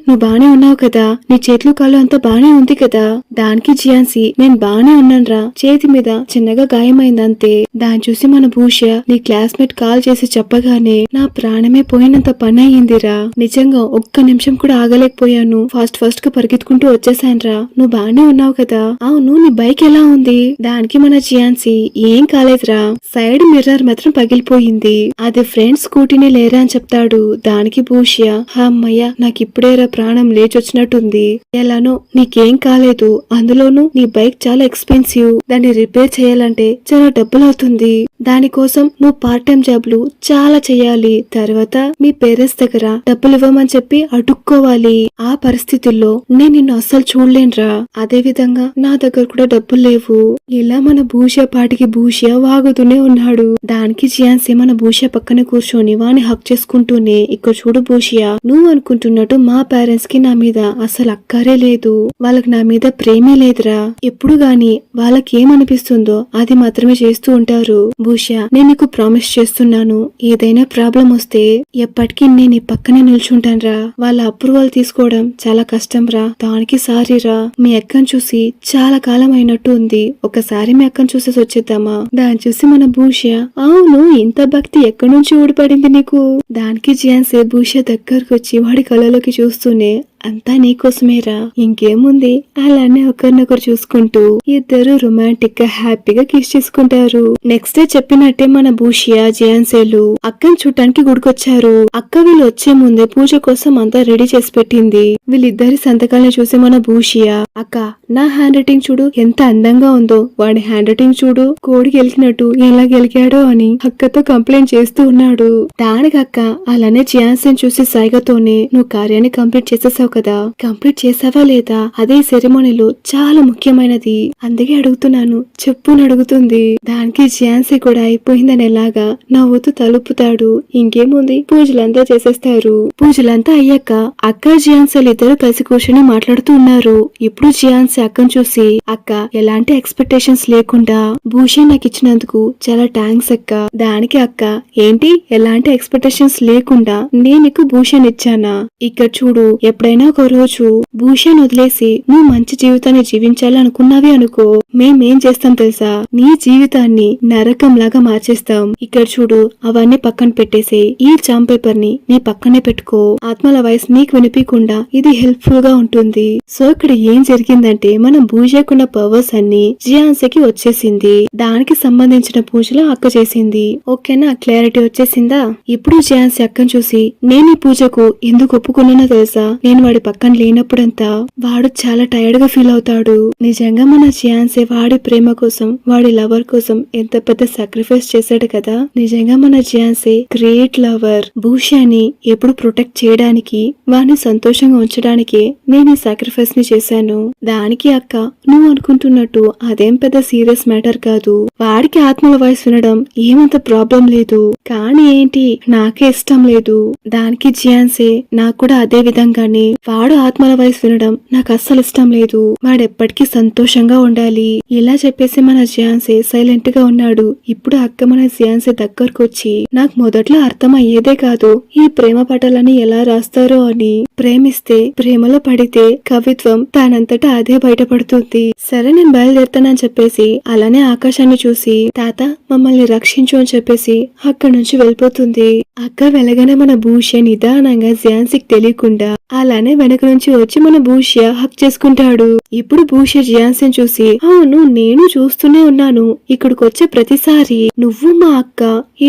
నువ్వు బానే ఉన్నావు కదా, నీ చేతులు కాళ్ళు అంతా బానే ఉంది కదా. దానికి జియాన్సీ నేను బానే ఉన్నానురా, చేతి మీద చిన్నగా గాయమైందంతే. దాన్ని చూసి మన భూష నీ క్లాస్మేట్ కాల్ చేసి చెప్పగానే నా ప్రాణమే పోయినంత పని అయ్యిందిరా. నిజంగా ఒక్క నిమిషం కూడా ఆగలేకపోయాను. ఫాస్ట్ గా పరిగెత్తుకుంటూ వచ్చేసానురా. నువ్వు బానే ఉన్నావు కదా. అవును నీ బైక్ ఎలా ఉంది? దానికి మన జియాన్సీ ఏం కాలేదురా, సైడ్ మిర్రర్ మాత్రం పగిలిపోయింది. అది ఫ్రెండ్ స్కూటీనే లేరా అని చెప్తాడు. దానికి భూష్య అమ్మయ్య నాకిప్పుడేరా ప్రాణం లేచొచ్చినట్టుంది. ఎలానో నీకేం కాలేదు. అందులోనూ నీ బైక్ చాలా ఎక్స్పెన్సివ్, దాన్ని రిపేర్ చేయాలంటే చాలా డబ్బులు అవుతుంది. దానికోసం నువ్వు పార్ట్ టైం జాబ్లు చాలా చెయ్యాలి. తర్వాత మీ పేరెంట్స్ దగ్గర డబ్బులు ఇవ్వమని చెప్పి అడుక్కోవాలి. ఆ పరిస్థితుల్లో నేను నిన్ను అస్సలు చూడలేనురా. అదే విధంగా నా దగ్గర కూడా డబ్బులు లేవు. ఇలా మన భూష పాటికి భూష వాగుతూనే ఉన్నాడు. దానికి జియాన్సీ మన భూష పక్కనే కూర్చొని వాని హక్ చేసుకుంటూనే ఇక్కడ చూడు భూషియా, నువ్వు అనుకుంటున్నట్టు మా పేరెంట్స్ కి నా మీద అసలు అక్కరే లేదు. వాళ్ళకి నా మీద ప్రేమే లేదురా. ఎప్పుడు గాని వాళ్ళకి ఏమనిపిస్తుందో అది మాత్రమే చేస్తూ ఉంటారు. భూషా నేను నీకు ప్రామిస్ చేస్తున్నాను, ఏదైనా ప్రాబ్లం వస్తే ఎప్పటికీ నేను నీ పక్కనే నిల్చుంటానురా. వాళ్ళ అప్రూవల్ తీసుకోవడం చాలా కష్టం రా. దానికి సారీరా. మీ అక్కను చూసి చాలా కాలం అయినట్టు ఉంది. ఒకసారి మీ అక్కను చూసేసి వచ్చేద్దామా? దాన్ని చూసి మన భూషా అవును ఇంత భక్తి ఎక్కడి నుంచి ఊడిపడింది నీకు? దానికి జియాన్సీ భూష దగ్గరకు వచ్చి వాడి కళ్ళలోకి చూస్తూనే అంతా నీకోసమేరా, ఇంకేముంది అలానే ఒకరినొకరు చూసుకుంటూ ఇద్దరు రొమాంటిక్ గా హ్యాపీగా కిస్ చేసుకుంటారు. నెక్స్ట్ డే చెప్పినట్టే మన భూషియా జియాన్సేలు అక్కని చూడటానికి గుడికొచ్చారు. అక్క వీళ్ళు వచ్చే ముందే పూజ కోసం అంతా రెడీ చేసి పెట్టింది. వీళ్ళిద్దరి సంతకాలను చూసి మన భూషియా అక్క నా హ్యాండ్ రైటింగ్ చూడు ఎంత అందంగా ఉందో, వాడి హ్యాండ్ రైటింగ్ చూడు కోడి గెలికినట్టు ఎలా గెలికాడో అని అక్కతో కంప్లైంట్ చేస్తూ ఉన్నాడు. దానికి అక్క అలానే జియాన్సేన్ చూసి సైగతోనే నువ్వు కార్యాన్ని కంప్లీట్ చేసేసావు కదా, కంప్లీట్ చేసావా లేదా? అదే సెరమోనీలో చాలా ముఖ్యమైనది, అందుకే అడుగుతున్నాను చెప్పు అడుగుతుంది. దానికి జియాన్సీ కూడా అయిపోయిందని ఎలాగా నవ్వుతూ తలుపుతాడు. ఇంకేముంది పూజలంతా చేసేస్తారు. పూజలంతా అయ్యాక అక్క జియాన్సీలు ఇద్దరు కలిసి కూర్చొని మాట్లాడుతూ ఉన్నారు. ఇప్పుడు జియాన్సీ అక్కను చూసి అక్క ఎలాంటి ఎక్స్పెక్టేషన్స్ లేకుండా భూషణ్ నాకు ఇచ్చినందుకు చాలా థ్యాంక్స్ అక్క. దానికి అక్క ఏంటి ఎలాంటి ఎక్స్పెక్టేషన్స్ లేకుండా నేను నీకు భూషణ్ ఇచ్చానా? ఇక్కడ చూడు ఎప్పుడైనా ఒక రోజు భూషణ్ వదిలేసి నువ్వు మంచి జీవితాన్ని జీవించాలి అనుకున్నావి అనుకో, మేమేం చేస్తాం తెలుసా? నీ జీవితాన్ని నరకం లాగా మార్చేస్తాం. ఇక్కడ చూడు అవన్నీ పక్కన పెట్టేసి ఈ చాంప్ పేపర్ ని నీ పక్కనే పెట్టుకో. ఆత్మల వాయిస్ నీకు వినిపించకుండా ఇది హెల్ప్ఫుల్ గా ఉంటుంది. సో ఇక్కడ ఏం జరిగిందంటే మనం భూషకున్న పవర్స్ అన్ని జియాన్సీకి వచ్చేసింది. దానికి సంబంధించిన పూజలో అక్క చేసింది. ఓకేనా, క్లారిటీ వచ్చేసిందా? ఇప్పుడు జియాన్సీ అక్కను చూసి నేను ఈ పూజకు ఎందుకు ఒప్పుకున్నానో తెలుసా? నేను వాడి పక్కన లేనప్పుడంతా వాడు చాలా టైర్డ్ గా ఫీల్ అవుతాడు. నిజంగా మన జియాన్సీ వాడి ప్రేమ కోసం వాడి లవర్ కోసం ఎంత పెద్ద సాక్రిఫైస్ చేశాడు కదా. నిజంగా మన జియాన్సీ గ్రేట్ లవర్. భూషాని ఎప్పుడు ప్రొటెక్ట్ చేయడానికి వాడిని సంతోషంగా ఉంచడానికి నేను ఈ సాక్రిఫైస్ ని చేశాను. దానికి అక్క నువ్వు అనుకుంటున్నట్టు అదేం పెద్ద సీరియస్ మ్యాటర్ కాదు. వాడికి ఆత్మల వాయిస్ వినడం ఏమంత ప్రాబ్లం లేదు, కానీ ఏంటి నాకే ఇష్టం లేదు. దానికి జియాన్సీ నాకు కూడా అదే విధంగానే వాడు ఆత్మల వాయిస్ వినడం నాకు అస్సలు ఇష్టం లేదు. వాడెప్పటికీ సంతోషంగా ఉండాలి. ఇలా చెప్పేసి మన జియాన్సీ సైలెంట్ గా ఉన్నాడు. ఇప్పుడు అక్క మన జియాన్సీ దగ్గరకు వచ్చి నాకు మొదట్లో అర్థం అయ్యేదే కాదు ఈ ప్రేమ పటాలని ఎలా రాస్తారో అని. ప్రేమిస్తే ప్రేమలో పడితే కవిత్వం తానంతటా అదే బయటపడుతుంది. సరే నేను బయలుదేరుతానని చెప్పేసి అలానే ఆకాశాన్ని చూసి తాత మమ్మల్ని రక్షించు అని చెప్పేసి అక్కడి నుంచి వెళ్ళిపోతుంది. అక్క వెలగనే మన భూష్య నిదానంగా జియాన్సీకి తెలియకుండా అలానే వెనక నుంచి వచ్చి మన భూష్య హక్ చేసుకుంటాడు. ఇప్పుడు భూష్య జియాన్సీని చూసి అవును నేను చూస్తూనే ఉన్నాను, ఇక్కడికి వచ్చే ప్రతిసారి నువ్వు మా అక్క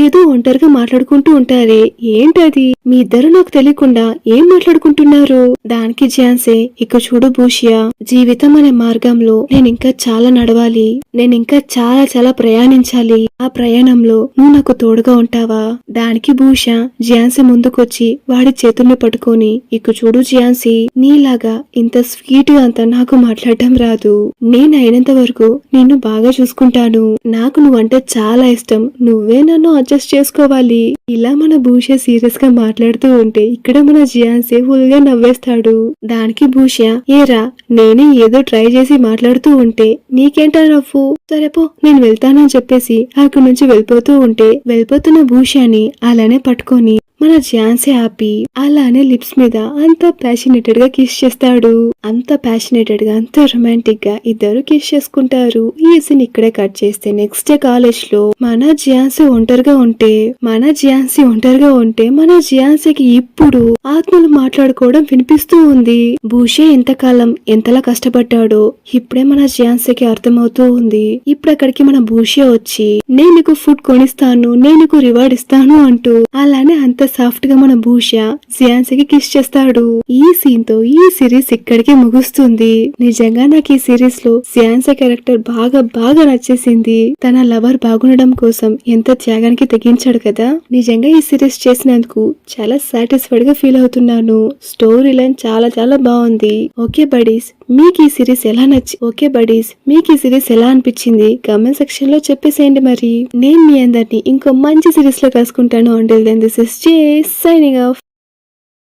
ఏదో ఒంటరిగా మాట్లాడుకుంటూ ఉంటారే, ఏంటది? మీ ఇద్దరు నాకు తెలియకుండా ఏం మాట్లాడుకుంటున్నారు? దానికి జియాన్సీ ఇక చూడు భూష్య, జీవితం అనే మార్గంలో నేను ఇంకా చాలా నడవాలి, నేను ఇంకా చాలా చాలా ప్రయాణించాలి. ఆ ప్రయాణంలో నువ్వు నాకు తోడుగా ఉంటావా? దానికి భూష జియాన్సీ ముందుకొచ్చి వాడి చేతుల్ని పట్టుకొని ఇక చూడు జియాన్సీ నీలాగా ఇంత స్వీట్ గా అంతా నాకు మాట్లాడటం రాదు. నేను అయినంత వరకు నిన్ను బాగా చూసుకుంటాను. నాకు నువ్వంటే చాలా ఇష్టం. నువ్వే నన్ను అడ్జస్ట్ చేసుకోవాలి. ఇలా మన భూష సీరియస్ గా మాట్లాడుతూ ఉంటే ఇక్కడ మన జియాన్సే ఫుల్ గా నవ్వేస్తాడు. దానికి భూష, ఏరా నేనే ఏదో ట్రై చేసి మాట్లాడుతూ ఉంటే నీకేంటా నవ్వు? సరేపో నేను వెళ్తానని చెప్పేసి అక్కడి నుంచి వెళ్ళిపోతూ ఉంటే వెళ్ళిపోతున్న భూషాని అలానే పట్టుకొని మన ఝాన్సీ ఆపి అలానే లిప్స్ మీద అంత ప్యాషనేటెడ్ గా కిస్ చేస్తాడు. అంత ప్యాషనేటెడ్ గా అంత రొమాంటిక్ గా ఇద్దరు కిస్ చేసుకుంటారు. ఈ సీన్ ఇక్కడే కట్ చేస్తే నెక్స్ట్ డే కాలేజ్ లో మన ఝాన్సీ ఒంటరిగా ఉంటే మన ఝాన్సీకి ఇప్పుడు ఆత్మలు మాట్లాడుకోవడం వినిపిస్తూ ఉంది. భూషే ఎంతకాలం ఎంతలా కష్టపడ్డాడో ఇప్పుడే మన ఝాన్సీకి అర్థమవుతూ ఉంది. ఇప్పుడు అక్కడికి మన భూషే వచ్చి నేను నీకు ఫుడ్ కొనిస్తాను, నేను నీకు రివార్డ్ ఇస్తాను అంటూ అలానే అంత సాఫ్ట్ గా మన భూష ఝాన్సీకి కిస్ చేస్తాడు. ఈ సీన్ తో ఈ సిరీస్ ఇక్కడికి ముగుస్తుంది. నిజంగా నాకు ఈ సిరీస్ లో ఝాన్సీ క్యారెక్టర్ బాగా నచ్చేసింది. తన లవర్ బాగుండడం కోసం ఎంత త్యాగానికి తెగించాడు కదా. నిజంగా ఈ సిరీస్ చేసినందుకు చాలా సాటిస్ఫైడ్ గా ఫీల్ అవుతున్నాను. స్టోరీ లైన్ చాలా బాగుంది. ఓకే బడీస్, మీకు ఈ సిరీస్ ఎలా అనిపించింది కామెంట్ సెక్షన్ లో చెప్పేసేయండి. మరి నేను మీ అందరినీ ఇంకో మంచి సిరీస్ లో కలుసుకుంటాను. Until then this is Jay signing off.